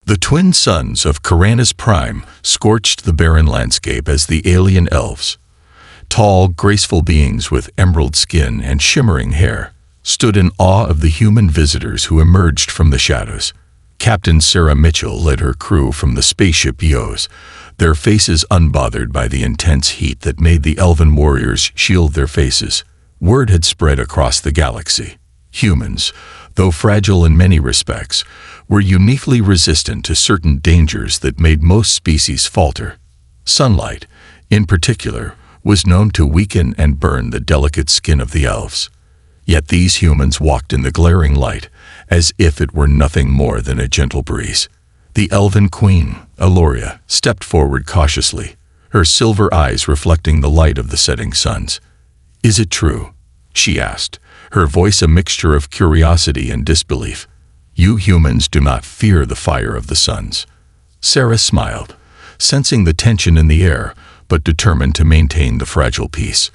The twin suns of Caranus Prime scorched the barren landscape as the alien elves, tall, graceful beings with emerald skin and shimmering hair, stood in awe of the human visitors who emerged from the shadows. Captain Sarah Mitchell led her crew from the spaceship Eos, their faces unbothered by the intense heat that made the elven warriors shield their faces. Word had spread across the galaxy. Humans, though fragile in many respects, were uniquely resistant to certain dangers that made most species falter. Sunlight, in particular, was known to weaken and burn the delicate skin of the elves. Yet these humans walked in the glaring light, as if it were nothing more than a gentle breeze. The elven queen, Eloria, stepped forward cautiously, her silver eyes reflecting the light of the setting suns. "Is it true?" she asked, her voice a mixture of curiosity and disbelief. "You humans do not fear the fire of the suns." Sarah smiled, sensing the tension in the air, but determined to maintain the fragile peace.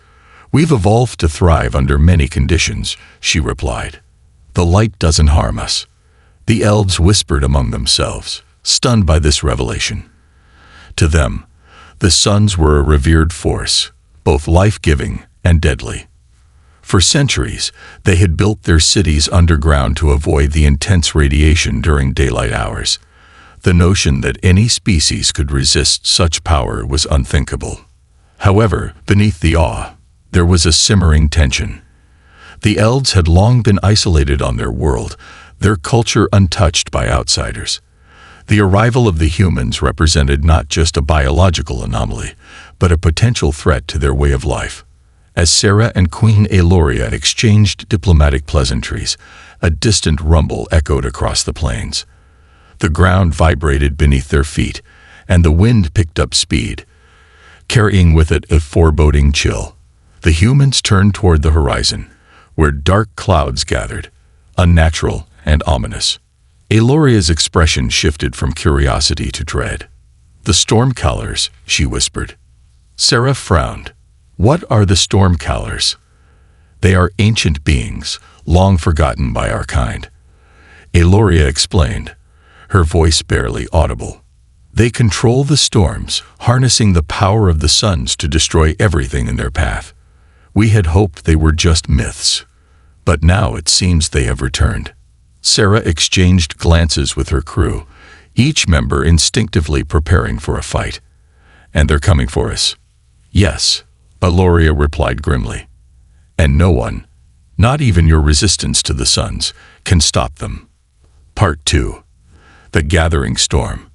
"We've evolved to thrive under many conditions," she replied. "The light doesn't harm us." The elves whispered among themselves, stunned by this revelation. To them, the suns were a revered force, both life-giving and deadly. For centuries, they had built their cities underground to avoid the intense radiation during daylight hours. The notion that any species could resist such power was unthinkable. However, beneath the awe, there was a simmering tension. The elves had long been isolated on their world, their culture untouched by outsiders. The arrival of the humans represented not just a biological anomaly, but a potential threat to their way of life. As Sarah and Queen Eloria exchanged diplomatic pleasantries, a distant rumble echoed across the plains. The ground vibrated beneath their feet, and the wind picked up speed, carrying with it a foreboding chill. The humans turned toward the horizon, where dark clouds gathered, unnatural and ominous. Eloria's expression shifted from curiosity to dread. "The Stormcallers," she whispered. Sarah frowned. "What are the Stormcallers?" "They are ancient beings, long forgotten by our kind," Eloria explained, her voice barely audible. "They control the storms, harnessing the power of the suns to destroy everything in their path. We had hoped they were just myths, but now it seems they have returned." Sarah exchanged glances with her crew, each member instinctively preparing for a fight. "And they're coming for us." "Yes," Eloria replied grimly. "And no one, not even your resistance to the suns, can stop them." Part 2. The Gathering Storm.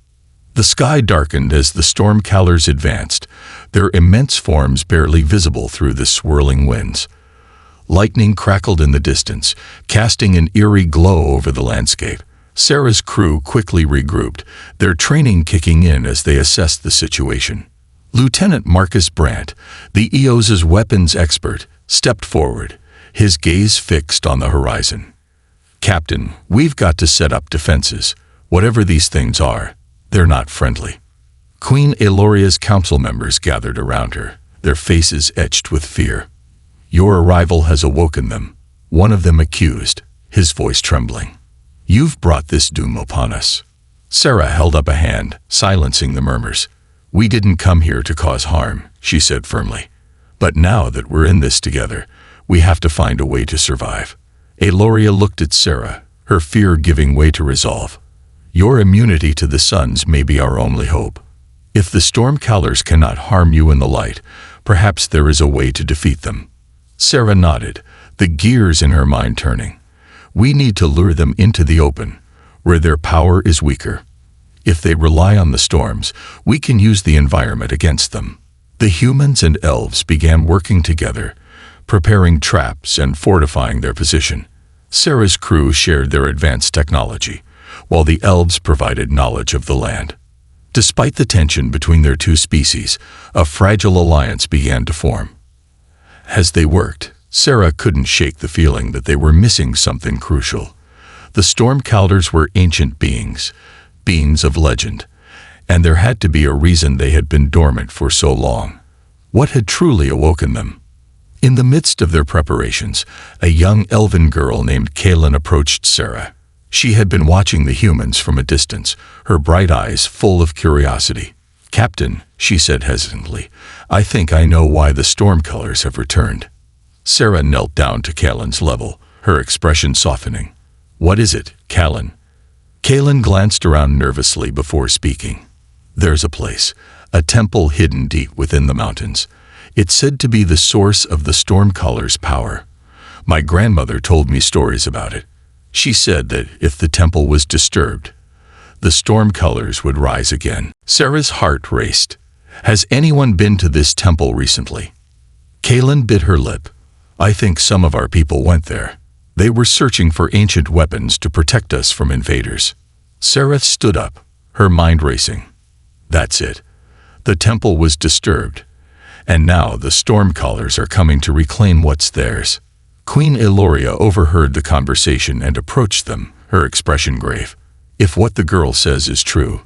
The sky darkened as the Stormcallers advanced, their immense forms barely visible through the swirling winds. Lightning crackled in the distance, casting an eerie glow over the landscape. Sarah's crew quickly regrouped, their training kicking in as they assessed the situation. Lieutenant Marcus Brandt, the Eos's weapons expert, stepped forward, his gaze fixed on the horizon. "Captain, we've got to set up defenses. Whatever these things are, they're not friendly." Queen Eloria's council members gathered around her, their faces etched with fear. "Your arrival has awoken them," one of them accused, his voice trembling. "You've brought this doom upon us." Sarah held up a hand, silencing the murmurs. "We didn't come here to cause harm," she said firmly. "But now that we're in this together, we have to find a way to survive." Eloria looked at Sarah, her fear giving way to resolve. "Your immunity to the suns may be our only hope. If the Stormcallers cannot harm you in the light, perhaps there is a way to defeat them." Sarah nodded, the gears in her mind turning. "We need to lure them into the open, where their power is weaker. If they rely on the storms, we can use the environment against them." The humans and elves began working together, preparing traps and fortifying their position. Sarah's crew shared their advanced technology, while the elves provided knowledge of the land. Despite the tension between their two species, a fragile alliance began to form. As they worked, Sarah couldn't shake the feeling that they were missing something crucial. The Stormcallers were ancient beings of legend, and there had to be a reason they had been dormant for so long. What had truly awoken them? In the midst of their preparations, a young elven girl named Kaelin approached Sarah. She had been watching the humans from a distance, her bright eyes full of curiosity. "Captain," she said hesitantly, "I think I know why the storm colors have returned." Sarah knelt down to Kalen's level, her expression softening. "What is it, Kalen?" Kalen glanced around nervously before speaking. "There's a place, a temple hidden deep within the mountains. It's said to be the source of the storm color's power. My grandmother told me stories about it. She said that if the temple was disturbed, the storm colors would rise again." Sarah's heart raced. "Has anyone been to this temple recently?" Kalen bit her lip. "I think some of our people went there. They were searching for ancient weapons to protect us from invaders." Sarah stood up, her mind racing. That's it. The temple was disturbed, and now the storm callers are coming to reclaim what's theirs. Queen Eloria overheard the conversation and approached them, her expression grave. "If what the girl says is true,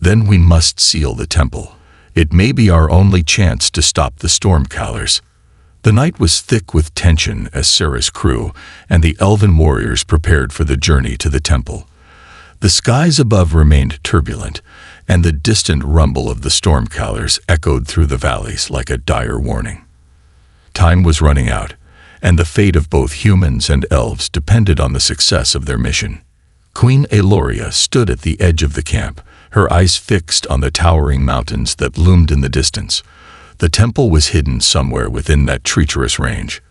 then we must seal the temple. It may be our only chance to stop the storm callers." The night was thick with tension as Sarah's crew and the elven warriors prepared for the journey to the temple. The skies above remained turbulent, and the distant rumble of the storm callers echoed through the valleys like a dire warning. Time was running out, and the fate of both humans and elves depended on the success of their mission. Queen Eloria stood at the edge of the camp, her eyes fixed on the towering mountains that loomed in the distance. The temple was hidden somewhere within that treacherous range,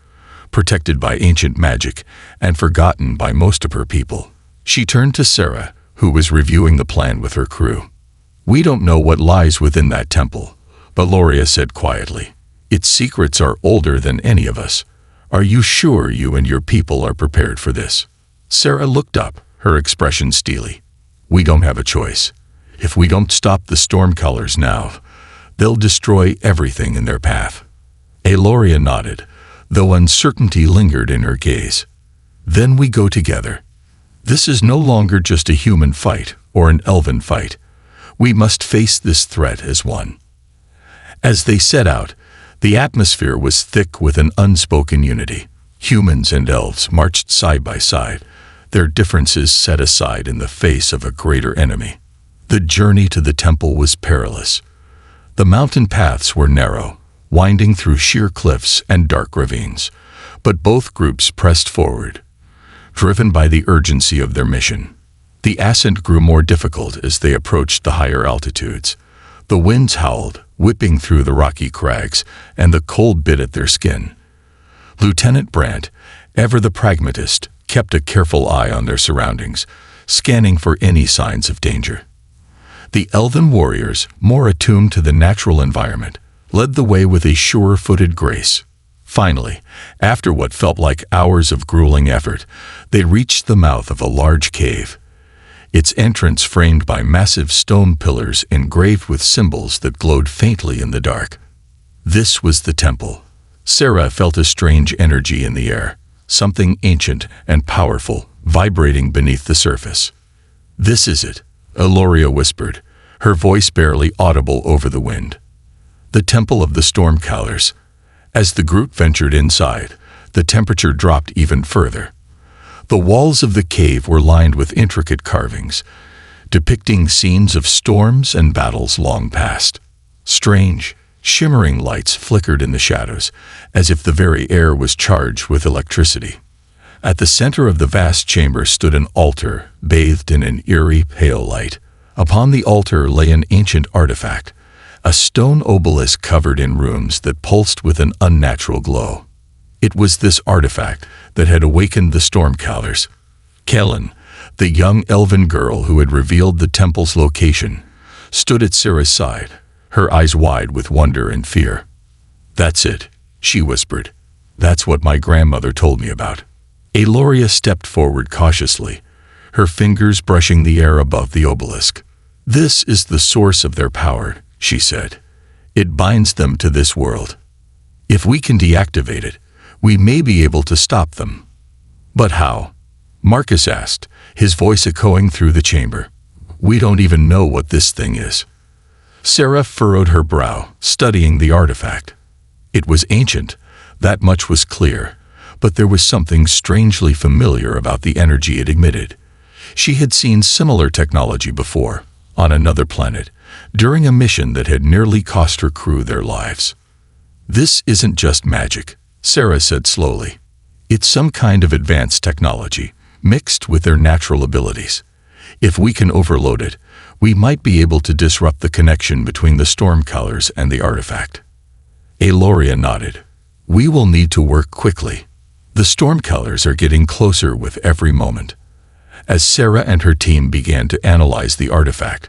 protected by ancient magic and forgotten by most of her people. She turned to Sarah, who was reviewing the plan with her crew. "We don't know what lies within that temple," Eloria said quietly. "Its secrets are older than any of us. Are you sure you and your people are prepared for this?" Sarah looked up, her expression steely. "We don't have a choice. If we don't stop the storm callers now, they'll destroy everything in their path." Eloria nodded, though uncertainty lingered in her gaze. "Then we go together. This is no longer just a human fight or an elven fight. We must face this threat as one." As they set out, the atmosphere was thick with an unspoken unity. Humans and elves marched side by side, their differences set aside in the face of a greater enemy. The journey to the temple was perilous. The mountain paths were narrow, winding through sheer cliffs and dark ravines, but both groups pressed forward, driven by the urgency of their mission. The ascent grew more difficult as they approached the higher altitudes. The winds howled, whipping through the rocky crags, and the cold bit at their skin. Lieutenant Brandt, ever the pragmatist, kept a careful eye on their surroundings, scanning for any signs of danger. The elven warriors, more attuned to the natural environment, led the way with a sure-footed grace. Finally, after what felt like hours of grueling effort, they reached the mouth of a large cave, its entrance framed by massive stone pillars engraved with symbols that glowed faintly in the dark. This was the temple. Sarah felt a strange energy in the air, something ancient and powerful, vibrating beneath the surface. "This is it," Eloria whispered, her voice barely audible over the wind. "The temple of the storm callers." As the group ventured inside, the temperature dropped even further. The walls of the cave were lined with intricate carvings, depicting scenes of storms and battles long past. Strange, shimmering lights flickered in the shadows, as if the very air was charged with electricity. At the center of the vast chamber stood an altar, bathed in an eerie, pale light. Upon the altar lay an ancient artifact, a stone obelisk covered in runes that pulsed with an unnatural glow. It was this artifact that had awakened the storm callers. Kellen, the young elven girl who had revealed the temple's location, stood at Sarah's side, her eyes wide with wonder and fear. "That's it," she whispered. "That's what my grandmother told me about." Eloria stepped forward cautiously, her fingers brushing the air above the obelisk. "This is the source of their power," she said. "It binds them to this world. If we can deactivate it, we may be able to stop them." "But how?" Marcus asked, his voice echoing through the chamber. "We don't even know what this thing is." Sarah furrowed her brow, studying the artifact. It was ancient, that much was clear, but there was something strangely familiar about the energy it emitted. She had seen similar technology before, on another planet, during a mission that had nearly cost her crew their lives. "This isn't just magic," Sarah said slowly. "It's some kind of advanced technology, mixed with their natural abilities. If we can overload it, we might be able to disrupt the connection between the Stormcallers and the artifact." Aloria nodded. "We will need to work quickly. The Stormcallers are getting closer with every moment." As Sarah and her team began to analyze the artifact,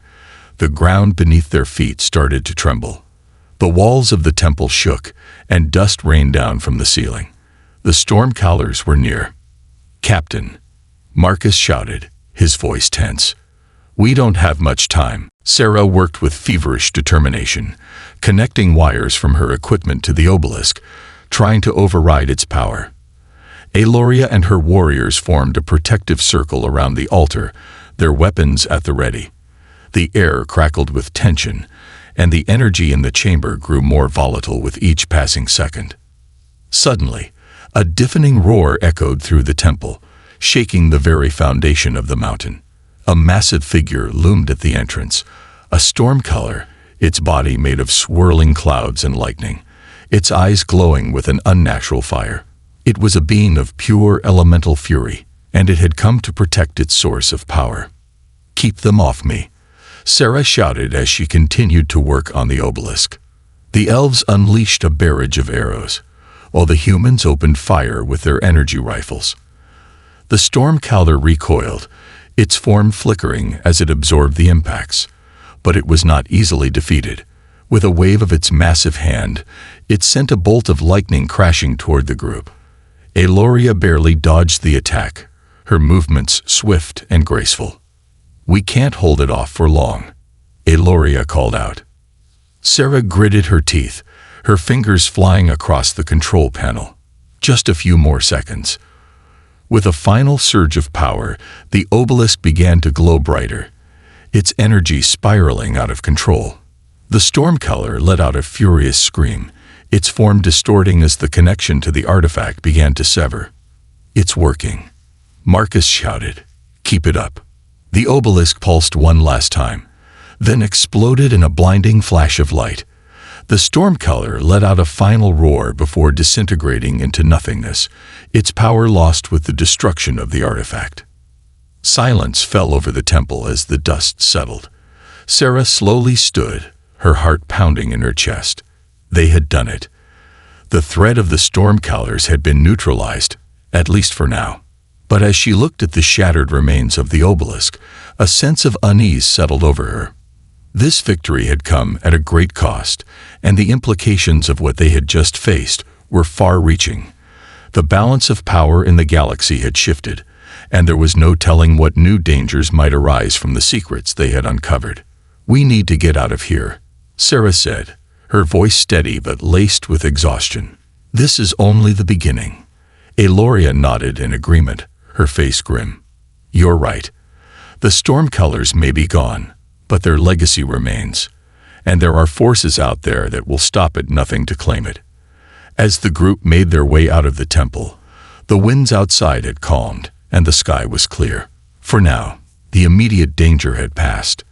the ground beneath their feet started to tremble. The walls of the temple shook, and dust rained down from the ceiling. The Stormcallers were near. "Captain," Marcus shouted, his voice tense. "We don't have much time." Sarah worked with feverish determination, connecting wires from her equipment to the obelisk, trying to override its power. Aloria and her warriors formed a protective circle around the altar, their weapons at the ready. The air crackled with tension, and the energy in the chamber grew more volatile with each passing second. Suddenly, a deafening roar echoed through the temple, shaking the very foundation of the mountain. A massive figure loomed at the entrance, a Stormcaller, its body made of swirling clouds and lightning, its eyes glowing with an unnatural fire. It was a being of pure elemental fury, and it had come to protect its source of power. "Keep them off me," Sarah shouted as she continued to work on the obelisk. The elves unleashed a barrage of arrows, while the humans opened fire with their energy rifles. The Stormcaller recoiled, its form flickering as it absorbed the impacts, but it was not easily defeated. With a wave of its massive hand, it sent a bolt of lightning crashing toward the group. Aloria barely dodged the attack, her movements swift and graceful. "We can't hold it off for long," Aloria called out. Sarah gritted her teeth, her fingers flying across the control panel. Just a few more seconds. With a final surge of power, the obelisk began to glow brighter, its energy spiraling out of control. The Stormcaller let out a furious scream, its form distorting as the connection to the artifact began to sever. "It's working," Marcus shouted. "Keep it up." The obelisk pulsed one last time, then exploded in a blinding flash of light. The Stormcaller let out a final roar before disintegrating into nothingness, its power lost with the destruction of the artifact. Silence fell over the temple as the dust settled. Sarah slowly stood, her heart pounding in her chest. They had done it. The threat of the Stormcallers had been neutralized, at least for now. But as she looked at the shattered remains of the obelisk, a sense of unease settled over her. This victory had come at a great cost, and the implications of what they had just faced were far-reaching. The balance of power in the galaxy had shifted, and there was no telling what new dangers might arise from the secrets they had uncovered. "We need to get out of here," Sarah said, her voice steady but laced with exhaustion. "This is only the beginning." Aloria nodded in agreement, her face grim. "You're right. The Stormcallers may be gone, but their legacy remains, and there are forces out there that will stop at nothing to claim it." As the group made their way out of the temple, the winds outside had calmed, and the sky was clear. For now, the immediate danger had passed,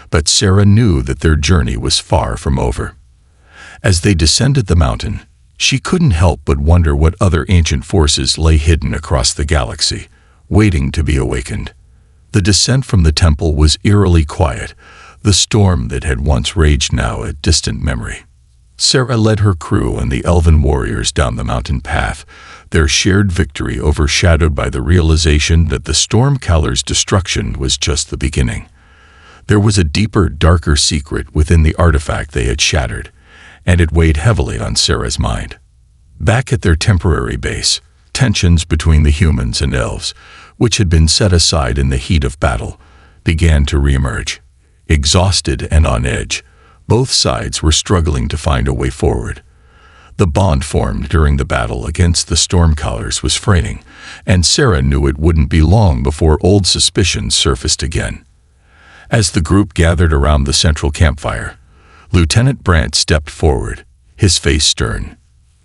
but Sarah knew that their journey was far from over. As they descended the mountain, she couldn't help but wonder what other ancient forces lay hidden across the galaxy, waiting to be awakened. The descent from the temple was eerily quiet, the storm that had once raged now a distant memory. Sarah led her crew and the elven warriors down the mountain path, their shared victory overshadowed by the realization that the Stormcaller's destruction was just the beginning. There was a deeper, darker secret within the artifact they had shattered, and it weighed heavily on Sarah's mind. Back at their temporary base, tensions between the humans and elves, which had been set aside in the heat of battle, began to reemerge. Exhausted and on edge, both sides were struggling to find a way forward. The bond formed during the battle against the Stormcallers was fraying, and Sarah knew it wouldn't be long before old suspicions surfaced again. As the group gathered around the central campfire, Lieutenant Brandt stepped forward, his face stern.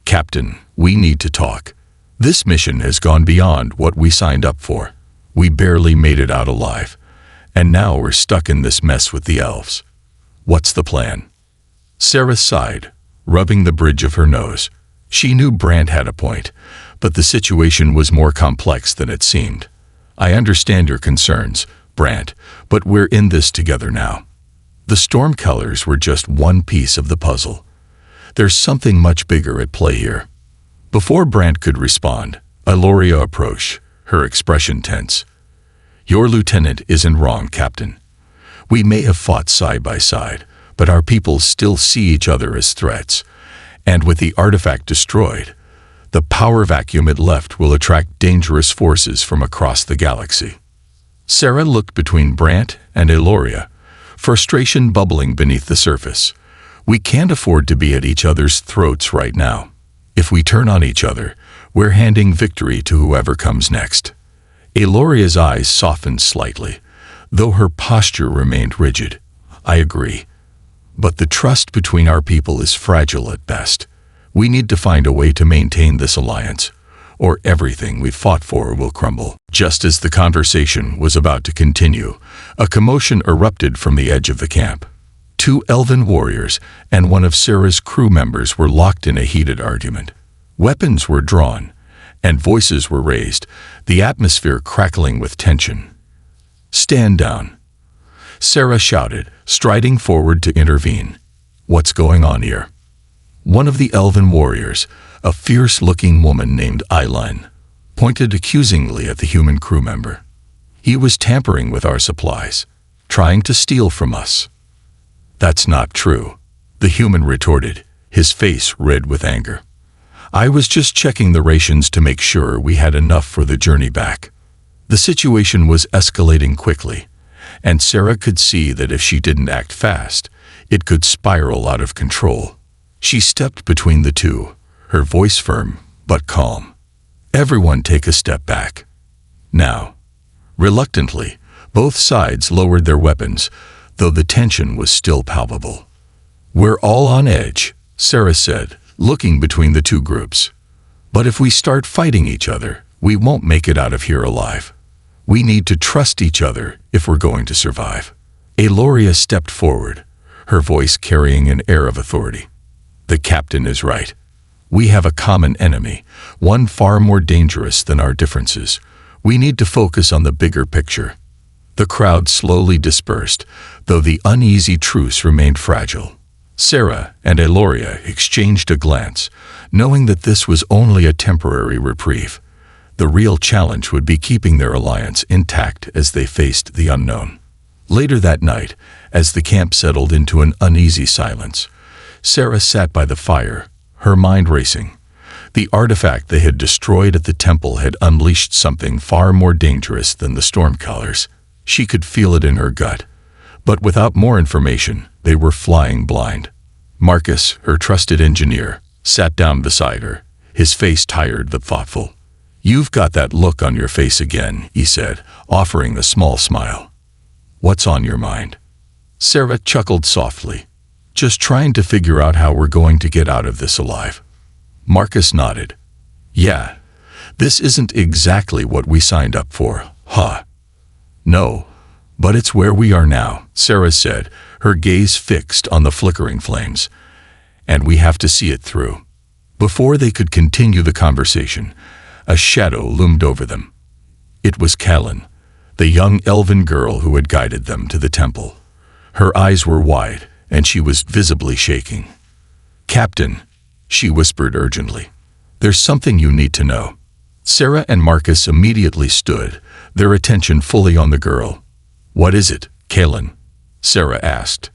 "Captain, we need to talk. This mission has gone beyond what we signed up for. We barely made it out alive, and now we're stuck in this mess with the elves. What's the plan?" Sarah sighed, rubbing the bridge of her nose. She knew Brant had a point, but the situation was more complex than it seemed. "I understand your concerns, Brant, but we're in this together now." The Stormcolors were just one piece of the puzzle. There's something much bigger at play here. Before Brant could respond, Eloria approached, her expression tense. "Your lieutenant isn't wrong, Captain. We may have fought side by side, but our people still see each other as threats. And with the artifact destroyed, the power vacuum it left will attract dangerous forces from across the galaxy." Sarah looked between Brant and Eloria, frustration bubbling beneath the surface. "We can't afford to be at each other's throats right now. If we turn on each other, we're handing victory to whoever comes next." Eloria's eyes softened slightly, though her posture remained rigid. "I agree. But the trust between our people is fragile at best. We need to find a way to maintain this alliance, or everything we've fought for will crumble." Just as the conversation was about to continue, a commotion erupted from the edge of the camp. Two elven warriors and one of Sarah's crew members were locked in a heated argument. Weapons were drawn, and voices were raised, the atmosphere crackling with tension. "Stand down," Sarah shouted, striding forward to intervene. "What's going on here?" One of the elven warriors, a fierce-looking woman named Eileen, pointed accusingly at the human crew member. "He was tampering with our supplies, trying to steal from us." "That's not true," the human retorted, his face red with anger. "I was just checking the rations to make sure we had enough for the journey back." The situation was escalating quickly, and Sarah could see that if she didn't act fast, it could spiral out of control. She stepped between the two, her voice firm but calm. "Everyone take a step back. Now." Reluctantly, both sides lowered their weapons, though the tension was still palpable. "We're all on edge," Sarah said, looking between the two groups. "But if we start fighting each other, we won't make it out of here alive. We need to trust each other if we're going to survive." Eloria stepped forward, her voice carrying an air of authority. "The captain is right. We have a common enemy, one far more dangerous than our differences. We need to focus on the bigger picture." The crowd slowly dispersed, though the uneasy truce remained fragile. Sarah and Eloria exchanged a glance, knowing that this was only a temporary reprieve. The real challenge would be keeping their alliance intact as they faced the unknown. Later that night, as the camp settled into an uneasy silence, Sarah sat by the fire, her mind racing. The artifact they had destroyed at the temple had unleashed something far more dangerous than the Stormcolors. She could feel it in her gut. But without more information, they were flying blind. Marcus, her trusted engineer, sat down beside her, his face tired but thoughtful. "You've got that look on your face again," he said, offering a small smile. "What's on your mind?" Sarah chuckled softly. "Just trying to figure out how we're going to get out of this alive." Marcus nodded. "Yeah, this isn't exactly what we signed up for, huh?" "No, but it's where we are now," Sarah said, her gaze fixed on the flickering flames. "And we have to see it through." Before they could continue the conversation, a shadow loomed over them. It was Callan, the young elven girl who had guided them to the temple. Her eyes were wide, and she was visibly shaking. "Captain," she whispered urgently, "there's something you need to know." Sarah and Marcus immediately stood, their attention fully on the girl. "What is it, Callan?" Sarah asked.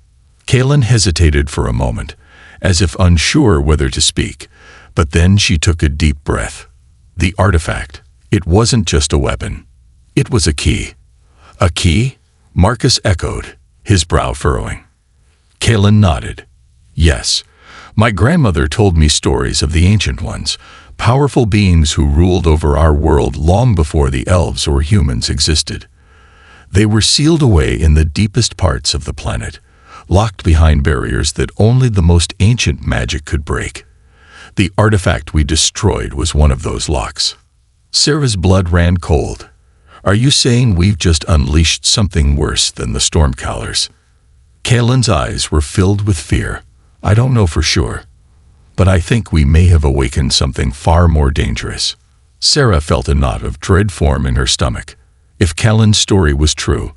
Callan hesitated for a moment, as if unsure whether to speak, but then she took a deep breath. The artifact, it wasn't just a weapon. It was a key. "A key?" Marcus echoed, his brow furrowing. Callan nodded. "Yes. My grandmother told me stories of the Ancient Ones, powerful beings who ruled over our world long before the elves or humans existed. They were sealed away in the deepest parts of the planet, locked behind barriers that only the most ancient magic could break. The artifact we destroyed was one of those locks." Sarah's blood ran cold. Are you saying we've just unleashed something worse than the Stormcallers? Kaelin's eyes were filled with fear. I don't know for sure, but I think we may have awakened something far more dangerous. Sarah felt a knot of dread form in her stomach. If Kaelin's story was true,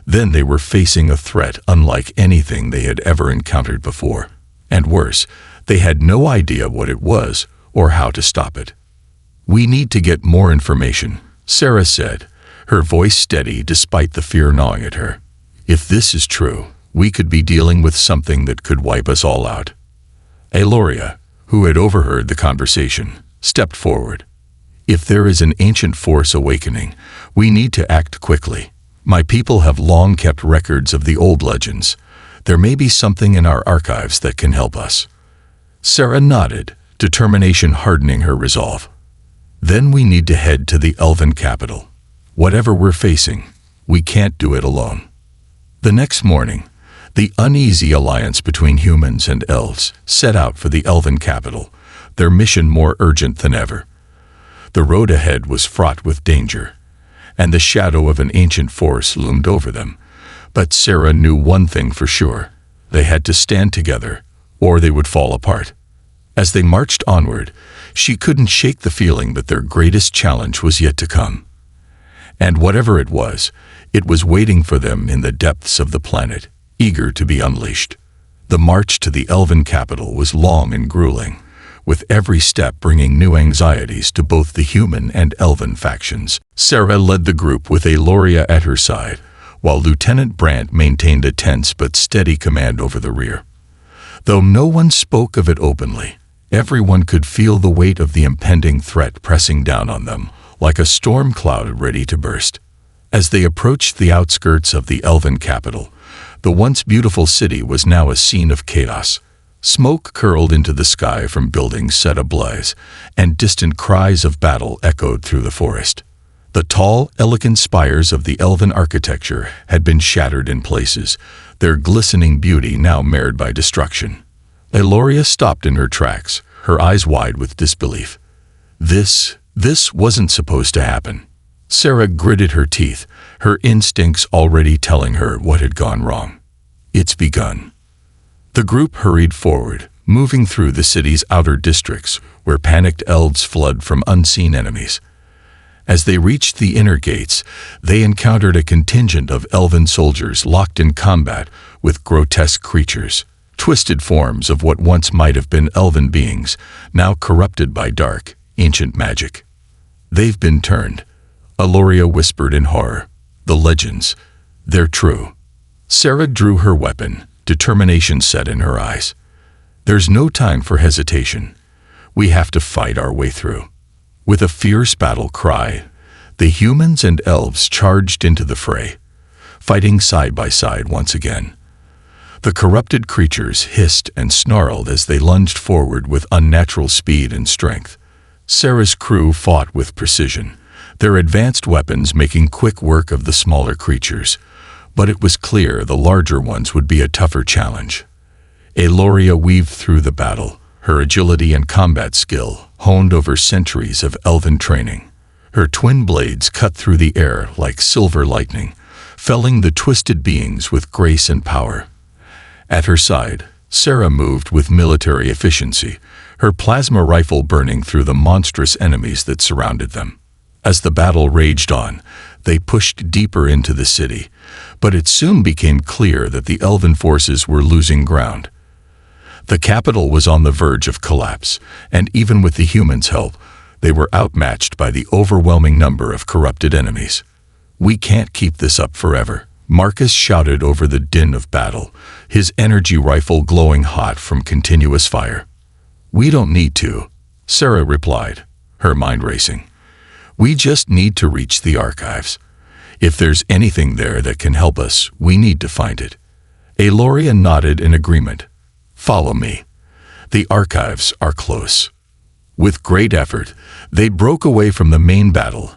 then they were facing a threat unlike anything they had ever encountered before. And worse, they had no idea what it was or how to stop it. We need to get more information, Sarah said, her voice steady despite the fear gnawing at her. If this is true, we could be dealing with something that could wipe us all out. Aloria, who had overheard the conversation, stepped forward. If there is an ancient force awakening, we need to act quickly. My people have long kept records of the old legends. There may be something in our archives that can help us. Sarah nodded, determination hardening her resolve. Then we need to head to the Elven capital. Whatever we're facing, we can't do it alone. The next morning, the uneasy alliance between humans and elves set out for the Elven capital, their mission more urgent than ever. The road ahead was fraught with danger, and the shadow of an ancient force loomed over them. But Sarah knew one thing for sure. They had to stand together, or they would fall apart. As they marched onward, she couldn't shake the feeling that their greatest challenge was yet to come. And whatever it was waiting for them in the depths of the planet, eager to be unleashed. The march to the Elven capital was long and grueling, with every step bringing new anxieties to both the human and elven factions. Sarah led the group with Aloria at her side, while Lieutenant Brandt maintained a tense but steady command over the rear. Though no one spoke of it openly, everyone could feel the weight of the impending threat pressing down on them, like a storm cloud ready to burst. As they approached the outskirts of the Elven capital, the once beautiful city was now a scene of chaos. Smoke curled into the sky from buildings set ablaze, and distant cries of battle echoed through the forest. The tall, elegant spires of the elven architecture had been shattered in places, their glistening beauty now marred by destruction. Aloria stopped in her tracks, her eyes wide with disbelief. This wasn't supposed to happen. Sarah gritted her teeth, her instincts already telling her what had gone wrong. It's begun. The group hurried forward, moving through the city's outer districts, where panicked elves fled from unseen enemies. As they reached the inner gates, they encountered a contingent of elven soldiers locked in combat with grotesque creatures, twisted forms of what once might have been elven beings, now corrupted by dark, ancient magic. They've been turned, Aloria whispered in horror. The legends, they're true. Sarah drew her weapon, determination set in her eyes. There's no time for hesitation. We have to fight our way through. With a fierce battle cry, the humans and elves charged into the fray, fighting side by side once again. The corrupted creatures hissed and snarled as they lunged forward with unnatural speed and strength. Sarah's crew fought with precision, their advanced weapons making quick work of the smaller creatures, but it was clear the larger ones would be a tougher challenge. Aloria weaved through the battle, her agility and combat skill honed over centuries of elven training. Her twin blades cut through the air like silver lightning, felling the twisted beings with grace and power. At her side, Sarah moved with military efficiency, her plasma rifle burning through the monstrous enemies that surrounded them. As the battle raged on, they pushed deeper into the city, but it soon became clear that the elven forces were losing ground. The capital was on the verge of collapse, and even with the humans' help, they were outmatched by the overwhelming number of corrupted enemies. We can't keep this up forever, Marcus shouted over the din of battle, his energy rifle glowing hot from continuous fire. We don't need to, Sarah replied, her mind racing. We just need to reach the archives. If there's anything there that can help us, we need to find it. Aloria nodded in agreement. Follow me. The archives are close. With great effort, they broke away from the main battle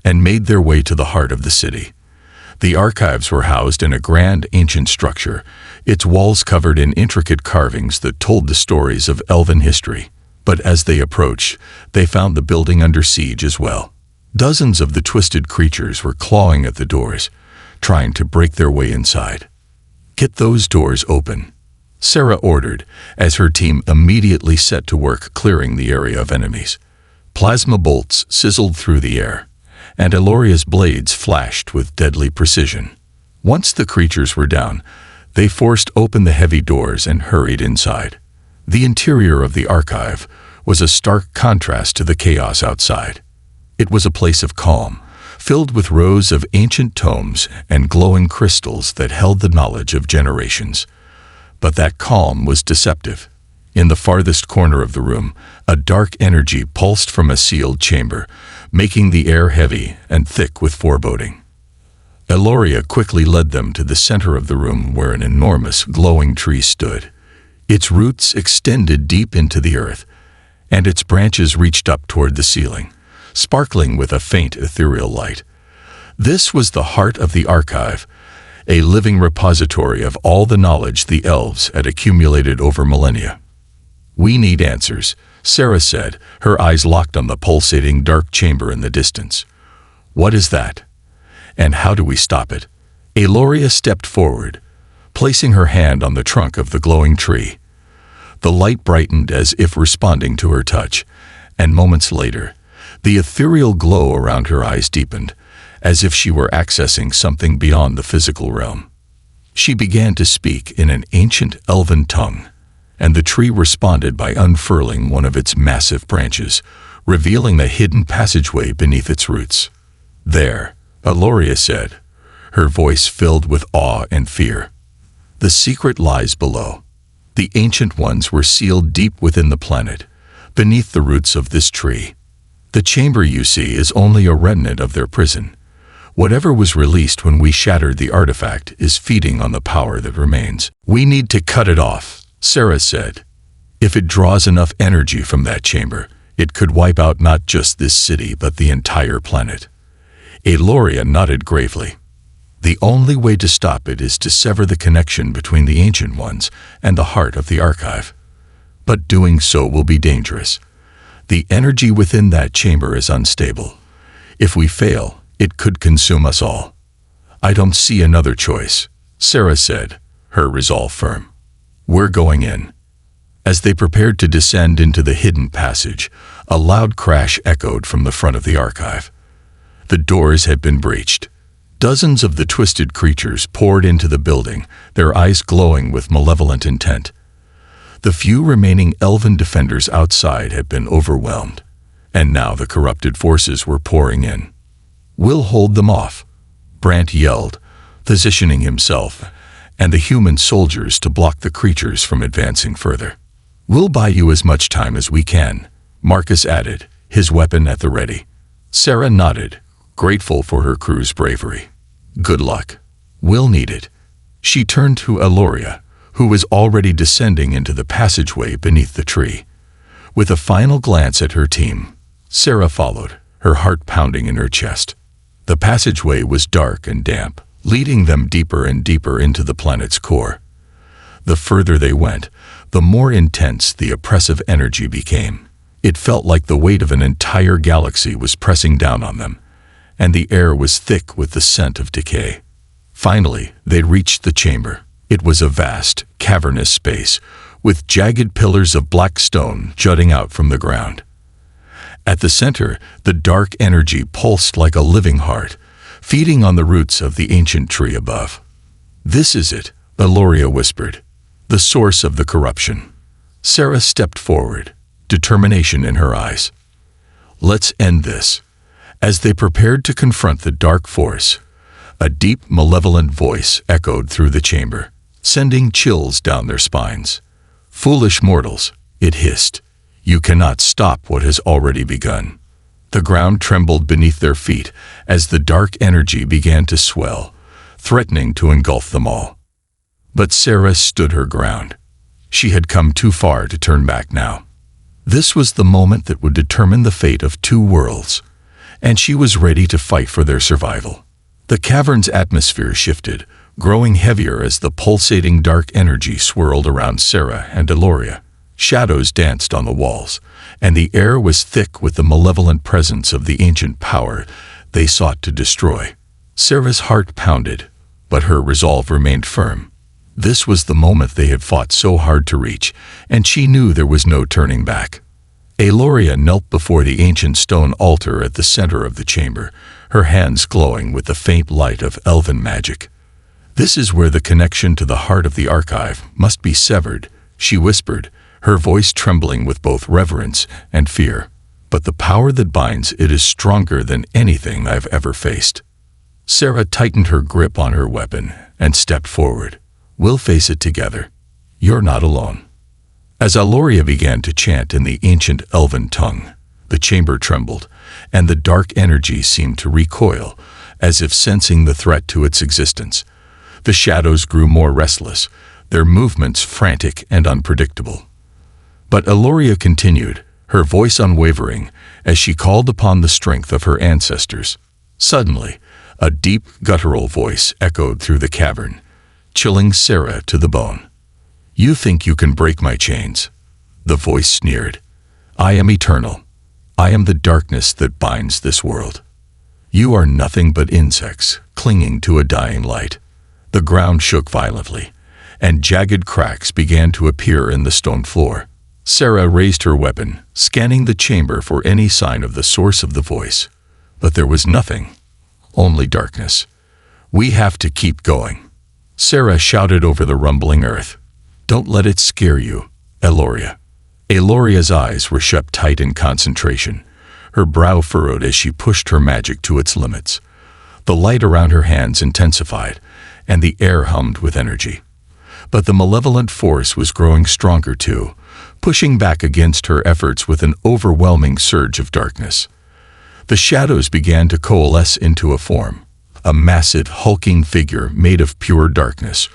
and made their way to the heart of the city. The archives were housed in a grand ancient structure, its walls covered in intricate carvings that told the stories of elven history. But as they approached, they found the building under siege as well. Dozens of the twisted creatures were clawing at the doors, trying to break their way inside. "Get those doors open," Sarah ordered, as her team immediately set to work clearing the area of enemies. Plasma bolts sizzled through the air, and Eloria's blades flashed with deadly precision. Once the creatures were down, they forced open the heavy doors and hurried inside. The interior of the archive was a stark contrast to the chaos outside. It was a place of calm, filled with rows of ancient tomes and glowing crystals that held the knowledge of generations. But that calm was deceptive. In the farthest corner of the room, a dark energy pulsed from a sealed chamber, making the air heavy and thick with foreboding. Eloria quickly led them to the center of the room where an enormous glowing tree stood. Its roots extended deep into the earth, and its branches reached up toward the ceiling, sparkling with a faint ethereal light. This was the heart of the archive, a living repository of all the knowledge the elves had accumulated over millennia. "We need answers," Sarah said, her eyes locked on the pulsating dark chamber in the distance. "What is that? And how do we stop it?" Eloria stepped forward, placing her hand on the trunk of the glowing tree. The light brightened as if responding to her touch, and moments later, the ethereal glow around her eyes deepened, as if she were accessing something beyond the physical realm. She began to speak in an ancient elven tongue, and the tree responded by unfurling one of its massive branches, revealing a hidden passageway beneath its roots. "There," Eloria said, her voice filled with awe and fear. "The secret lies below. The ancient ones were sealed deep within the planet, beneath the roots of this tree. The chamber you see is only a remnant of their prison. Whatever was released when we shattered the artifact is feeding on the power that remains. We need to cut it off," Sarah said. "If it draws enough energy from that chamber, it could wipe out not just this city but the entire planet." Eloria nodded gravely. "The only way to stop it is to sever the connection between the Ancient Ones and the heart of the archive. But doing so will be dangerous. The energy within that chamber is unstable. If we fail, it could consume us all." "I don't see another choice," Sarah said, her resolve firm. "We're going in." As they prepared to descend into the hidden passage, a loud crash echoed from the front of the archive. The doors had been breached. Dozens of the twisted creatures poured into the building, their eyes glowing with malevolent intent. The few remaining elven defenders outside had been overwhelmed, and now the corrupted forces were pouring in. "We'll hold them off," Brant yelled, positioning himself and the human soldiers to block the creatures from advancing further. "We'll buy you as much time as we can," Marcus added, his weapon at the ready. Sarah nodded, grateful for her crew's bravery. "Good luck. We'll need it." She turned to Eloria, who was already descending into the passageway beneath the tree. With a final glance at her team, Sarah followed, her heart pounding in her chest. The passageway was dark and damp, leading them deeper and deeper into the planet's core. The further they went, the more intense the oppressive energy became. It felt like the weight of an entire galaxy was pressing down on them, and the air was thick with the scent of decay. Finally, they reached the chamber. It was a vast, cavernous space, with jagged pillars of black stone jutting out from the ground. At the center, the dark energy pulsed like a living heart, feeding on the roots of the ancient tree above. "This is it," Eloria whispered, "the source of the corruption." Sarah stepped forward, determination in her eyes. "Let's end this." As they prepared to confront the dark force, a deep, malevolent voice echoed through the chamber, sending chills down their spines. "Foolish mortals," it hissed, "you cannot stop what has already begun." The ground trembled beneath their feet as the dark energy began to swell, threatening to engulf them all. But Sarah stood her ground. She had come too far to turn back now. This was the moment that would determine the fate of two worlds, and she was ready to fight for their survival. The cavern's atmosphere shifted, growing heavier as the pulsating dark energy swirled around Sarah and Eloria. Shadows danced on the walls, and the air was thick with the malevolent presence of the ancient power they sought to destroy. Sarah's heart pounded, but her resolve remained firm. This was the moment they had fought so hard to reach, and she knew there was no turning back. Aloria knelt before the ancient stone altar at the center of the chamber, her hands glowing with the faint light of elven magic. "This is where the connection to the heart of the archive must be severed," she whispered, her voice trembling with both reverence and fear. "But the power that binds it is stronger than anything I've ever faced." Sarah tightened her grip on her weapon and stepped forward. "We'll face it together. You're not alone." As Aloria began to chant in the ancient elven tongue, the chamber trembled, and the dark energy seemed to recoil, as if sensing the threat to its existence. The shadows grew more restless, their movements frantic and unpredictable. But Aloria continued, her voice unwavering, as she called upon the strength of her ancestors. Suddenly, a deep, guttural voice echoed through the cavern, chilling Sarah to the bone. "You think you can break my chains?" The voice sneered. "I am eternal. I am the darkness that binds this world. You are nothing but insects clinging to a dying light." The ground shook violently, and jagged cracks began to appear in the stone floor. Sarah raised her weapon, scanning the chamber for any sign of the source of the voice. But there was nothing, only darkness. "We have to keep going," Sarah shouted over the rumbling earth. "Don't let it scare you, Aloria." Aloria's eyes were shut tight in concentration, her brow furrowed as she pushed her magic to its limits. The light around her hands intensified, and the air hummed with energy. But the malevolent force was growing stronger too, pushing back against her efforts with an overwhelming surge of darkness. The shadows began to coalesce into a form, a massive, hulking figure made of pure darkness,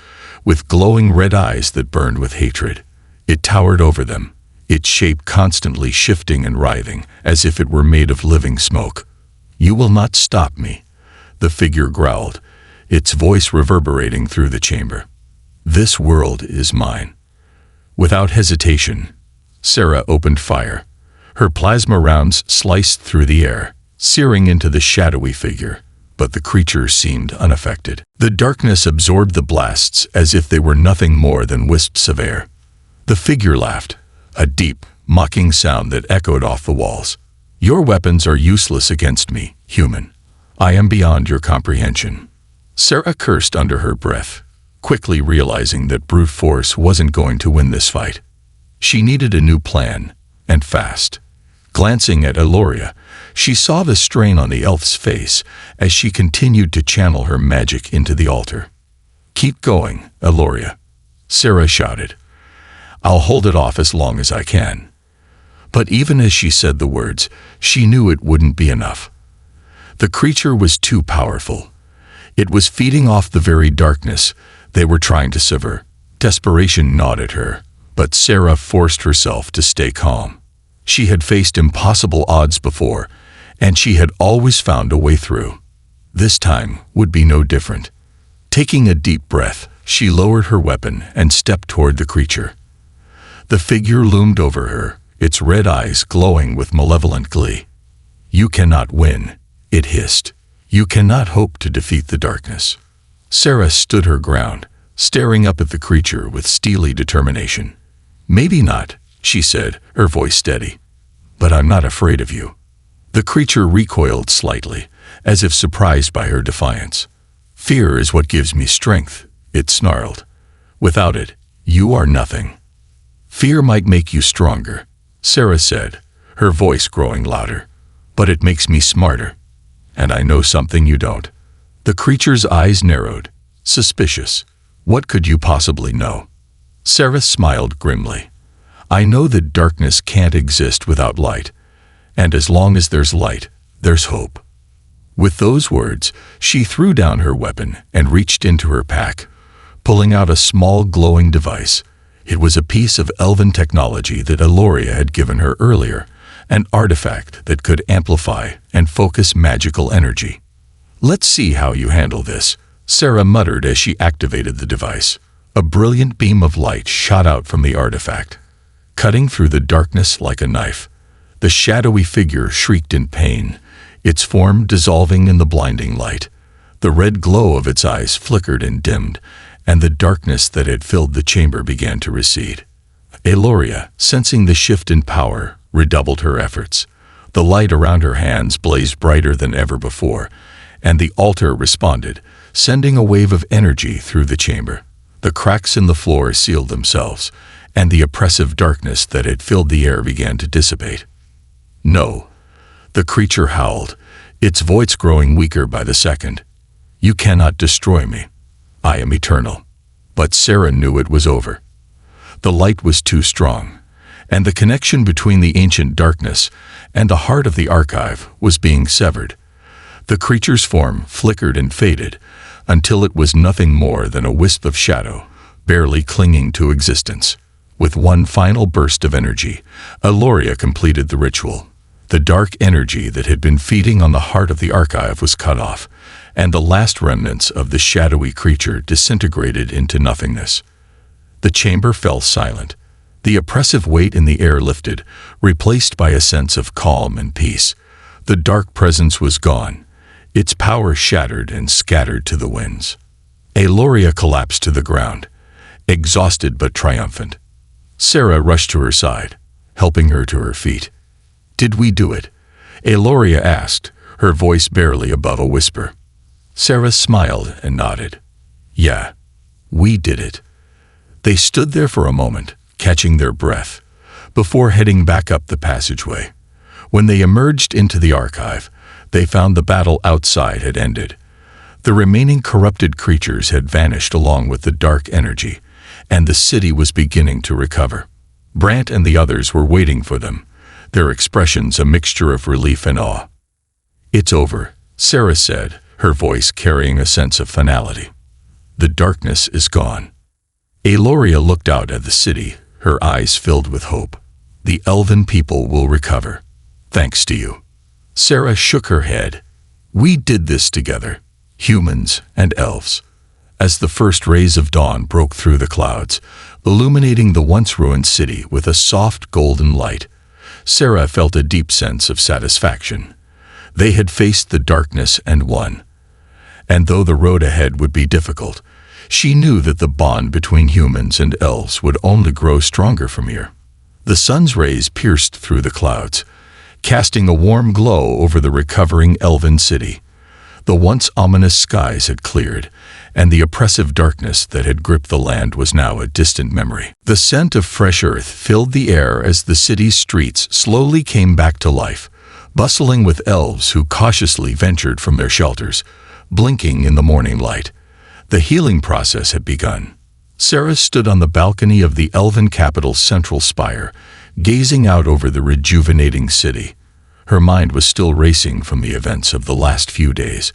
with glowing red eyes that burned with hatred. It towered over them, its shape constantly shifting and writhing, as if it were made of living smoke. "You will not stop me," the figure growled, its voice reverberating through the chamber. "This world is mine." Without hesitation, Sarah opened fire. Her plasma rounds sliced through the air, searing into the shadowy figure, but the creature seemed unaffected. The darkness absorbed the blasts as if they were nothing more than wisps of air. The figure laughed, a deep, mocking sound that echoed off the walls. "Your weapons are useless against me, human. I am beyond your comprehension." Sarah cursed under her breath, quickly realizing that brute force wasn't going to win this fight. She needed a new plan, and fast. Glancing at Aloria, she saw the strain on the elf's face as she continued to channel her magic into the altar. "Keep going, Aloria," Sarah shouted. "I'll hold it off as long as I can." But even as she said the words, she knew it wouldn't be enough. The creature was too powerful. It was feeding off the very darkness they were trying to sever. Desperation gnawed at her, but Sarah forced herself to stay calm. She had faced impossible odds before, and she had always found a way through. This time would be no different. Taking a deep breath, she lowered her weapon and stepped toward the creature. The figure loomed over her, its red eyes glowing with malevolent glee. "You cannot win," it hissed. "You cannot hope to defeat the darkness." Sarah stood her ground, staring up at the creature with steely determination. "Maybe not," she said, her voice steady. "But I'm not afraid of you." The creature recoiled slightly, as if surprised by her defiance. "Fear is what gives me strength," it snarled. "Without it, you are nothing." "Fear might make you stronger," Sarah said, her voice growing louder. "But it makes me smarter. And I know something you don't." The creature's eyes narrowed, suspicious. "What could you possibly know?" Sarah smiled grimly. "I know that darkness can't exist without light, and as long as there's light, there's hope." With those words, she threw down her weapon and reached into her pack, pulling out a small glowing device. It was a piece of elven technology that Aloria had given her earlier, an artifact that could amplify and focus magical energy. "Let's see how you handle this," Sarah muttered as she activated the device. A brilliant beam of light shot out from the artifact, cutting through the darkness like a knife. The shadowy figure shrieked in pain, its form dissolving in the blinding light. The red glow of its eyes flickered and dimmed, and the darkness that had filled the chamber began to recede. Eloria, sensing the shift in power, redoubled her efforts. The light around her hands blazed brighter than ever before, and the altar responded, sending a wave of energy through the chamber. The cracks in the floor sealed themselves, and the oppressive darkness that had filled the air began to dissipate. "No," the creature howled, its voice growing weaker by the second. "You cannot destroy me. I am eternal." But Sarah knew it was over. The light was too strong, and the connection between the ancient darkness and the heart of the archive was being severed. The creature's form flickered and faded until it was nothing more than a wisp of shadow, barely clinging to existence. With one final burst of energy, Eloria completed the ritual. The dark energy that had been feeding on the heart of the archive was cut off, and the last remnants of the shadowy creature disintegrated into nothingness. The chamber fell silent. The oppressive weight in the air lifted, replaced by a sense of calm and peace. The dark presence was gone, its power shattered and scattered to the winds. Eloria collapsed to the ground, exhausted but triumphant. Sarah rushed to her side, helping her to her feet. "Did we do it?" Eloria asked, her voice barely above a whisper. Sarah smiled and nodded. "Yeah, we did it." They stood there for a moment, catching their breath, before heading back up the passageway. When they emerged into the archive, they found the battle outside had ended. The remaining corrupted creatures had vanished along with the dark energy, and the city was beginning to recover. Brant and the others were waiting for them, their expressions a mixture of relief and awe. "It's over," Sarah said, her voice carrying a sense of finality. "The darkness is gone." Eloria looked out at the city, her eyes filled with hope. "The elven people will recover, thanks to you." Sarah shook her head. "We did this together, humans and elves." As the first rays of dawn broke through the clouds, illuminating the once ruined city with a soft golden light, Sarah felt a deep sense of satisfaction. They had faced the darkness and won. And though the road ahead would be difficult, she knew that the bond between humans and elves would only grow stronger from here. The sun's rays pierced through the clouds, casting a warm glow over the recovering elven city. The once ominous skies had cleared, and the oppressive darkness that had gripped the land was now a distant memory. The scent of fresh earth filled the air as the city's streets slowly came back to life, bustling with elves who cautiously ventured from their shelters, blinking in the morning light. The healing process had begun. Sarah stood on the balcony of the elven capital's central spire, gazing out over the rejuvenating city. Her mind was still racing from the events of the last few days,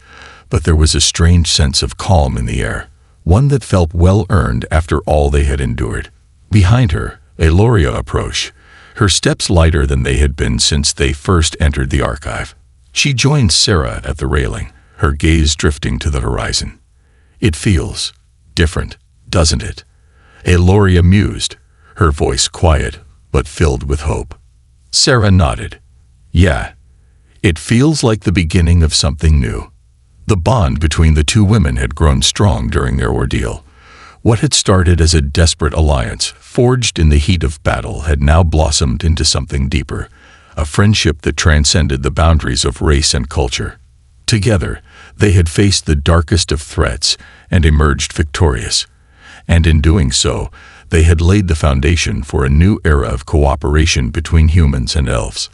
but there was a strange sense of calm in the air, one that felt well-earned after all they had endured. Behind her, Eloria approached, her steps lighter than they had been since they first entered the archive. She joined Sarah at the railing, her gaze drifting to the horizon. "It feels different, doesn't it?" Eloria mused, her voice quiet but filled with hope. Sarah nodded. "Yeah, it feels like the beginning of something new." The bond between the two women had grown strong during their ordeal. What had started as a desperate alliance, forged in the heat of battle, had now blossomed into something deeper, a friendship that transcended the boundaries of race and culture. Together, they had faced the darkest of threats and emerged victorious. And in doing so, they had laid the foundation for a new era of cooperation between humans and elves.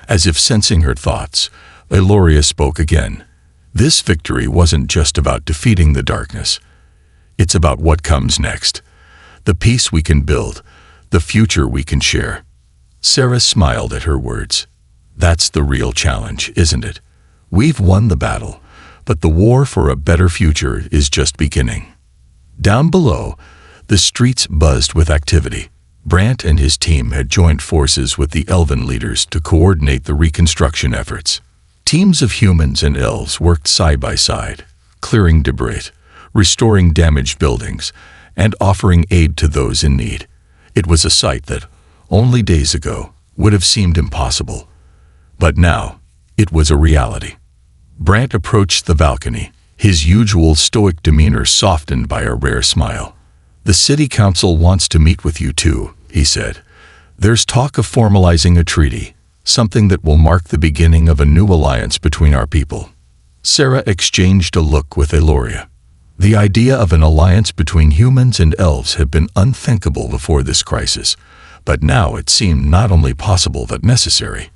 As if sensing her thoughts, Eloria spoke again. "This victory wasn't just about defeating the darkness. It's about what comes next. The peace we can build, the future we can share." Sarah smiled at her words. "That's the real challenge, isn't it? We've won the battle, but the war for a better future is just beginning." Down below, the streets buzzed with activity. Brant and his team had joined forces with the elven leaders to coordinate the reconstruction efforts. Teams of humans and elves worked side by side, clearing debris, restoring damaged buildings, and offering aid to those in need. It was a sight that, only days ago, would have seemed impossible. But now, it was a reality. Brant approached the balcony, his usual stoic demeanor softened by a rare smile. "The city council wants to meet with you too," he said. "There's talk of formalizing a treaty, something that will mark the beginning of a new alliance between our people." Sarah exchanged a look with Eloria. The idea of an alliance between humans and elves had been unthinkable before this crisis, but now it seemed not only possible but necessary.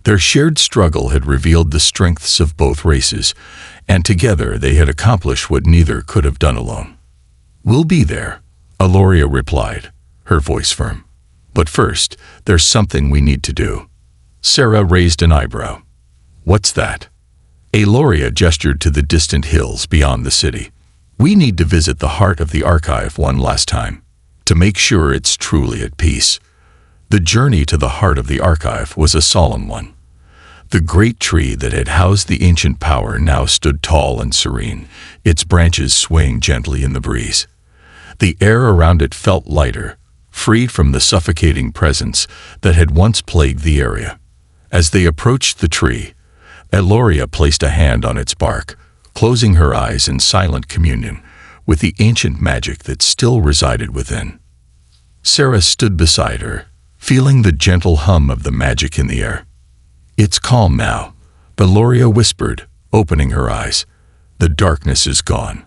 Their shared struggle had revealed the strengths of both races, and together they had accomplished what neither could have done alone. "We'll be there," Eloria replied, her voice firm. "But first, there's something we need to do." Sarah raised an eyebrow. "What's that?" Eloria gestured to the distant hills beyond the city. "We need to visit the heart of the archive one last time, to make sure it's truly at peace." The journey to the heart of the archive was a solemn one. The great tree that had housed the ancient power now stood tall and serene, its branches swaying gently in the breeze. The air around it felt lighter, freed from the suffocating presence that had once plagued the area. As they approached the tree, Eloria placed a hand on its bark, closing her eyes in silent communion with the ancient magic that still resided within. Sarah stood beside her, feeling the gentle hum of the magic in the air. "It's calm now," Eloria whispered, opening her eyes. "The darkness is gone,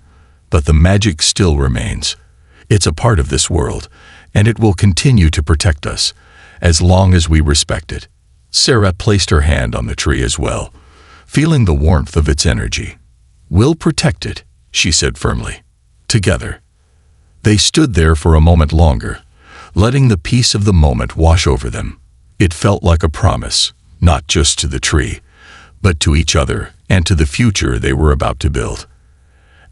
but the magic still remains. It's a part of this world, and it will continue to protect us, as long as we respect it." Sarah placed her hand on the tree as well, feeling the warmth of its energy. "We'll protect it," she said firmly. Together. They stood there for a moment longer, letting the peace of the moment wash over them. It felt like a promise, not just to the tree, but to each other and to the future they were about to build.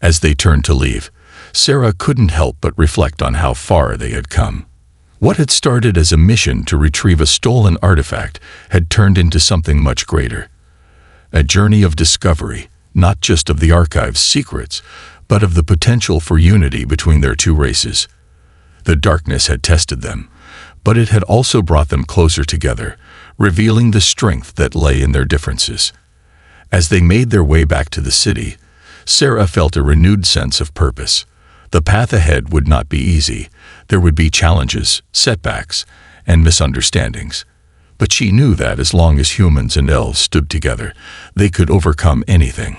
As they turned to leave, Sarah couldn't help but reflect on how far they had come. What had started as a mission to retrieve a stolen artifact had turned into something much greater. A journey of discovery, not just of the archive's secrets, but of the potential for unity between their two races. The darkness had tested them, but it had also brought them closer together, revealing the strength that lay in their differences. As they made their way back to the city, Sarah felt a renewed sense of purpose. The path ahead would not be easy. There would be challenges, setbacks, and misunderstandings. But she knew that as long as humans and elves stood together, they could overcome anything.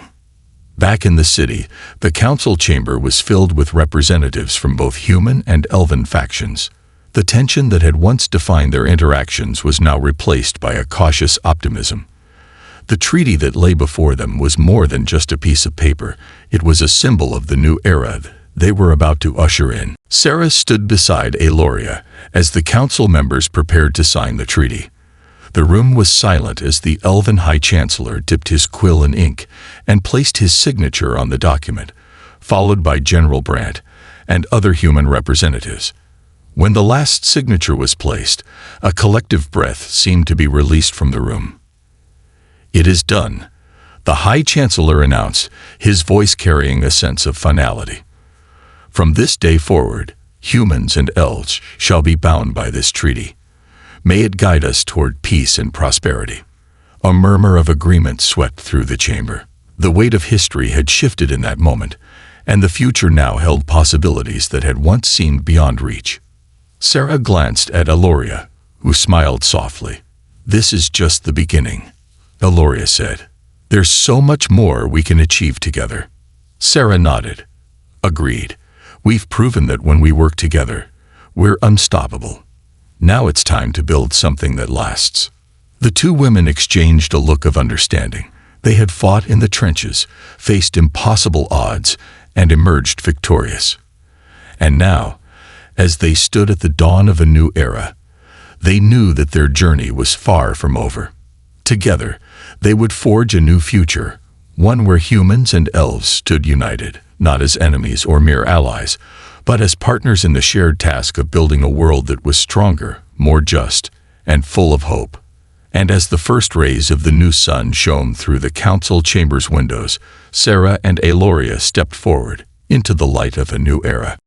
Back in the city, the council chamber was filled with representatives from both human and elven factions. The tension that had once defined their interactions was now replaced by a cautious optimism. The treaty that lay before them was more than just a piece of paper. It was a symbol of the new era they were about to usher in. Sarah stood beside Eloria as the council members prepared to sign the treaty. The room was silent as the elven high chancellor dipped his quill in ink and placed his signature on the document, followed by General Brant and other human representatives. When the last signature was placed, a collective breath seemed to be released from the room. "It is done," the High Chancellor announced, his voice carrying a sense of finality. "From this day forward, humans and elves shall be bound by this treaty. May it guide us toward peace and prosperity." A murmur of agreement swept through the chamber. The weight of history had shifted in that moment, and the future now held possibilities that had once seemed beyond reach. Sarah glanced at Eloria, who smiled softly. "This is just the beginning," Eloria said. "There's so much more we can achieve together." Sarah nodded. "Agreed. We've proven that when we work together, we're unstoppable. Now it's time to build something that lasts." The two women exchanged a look of understanding. They had fought in the trenches, faced impossible odds, and emerged victorious. And now, as they stood at the dawn of a new era, they knew that their journey was far from over. Together, they would forge a new future, one where humans and elves stood united, not as enemies or mere allies, but as partners in the shared task of building a world that was stronger, more just, and full of hope. And as the first rays of the new sun shone through the council chamber's windows, Sarah and Eloria stepped forward into the light of a new era.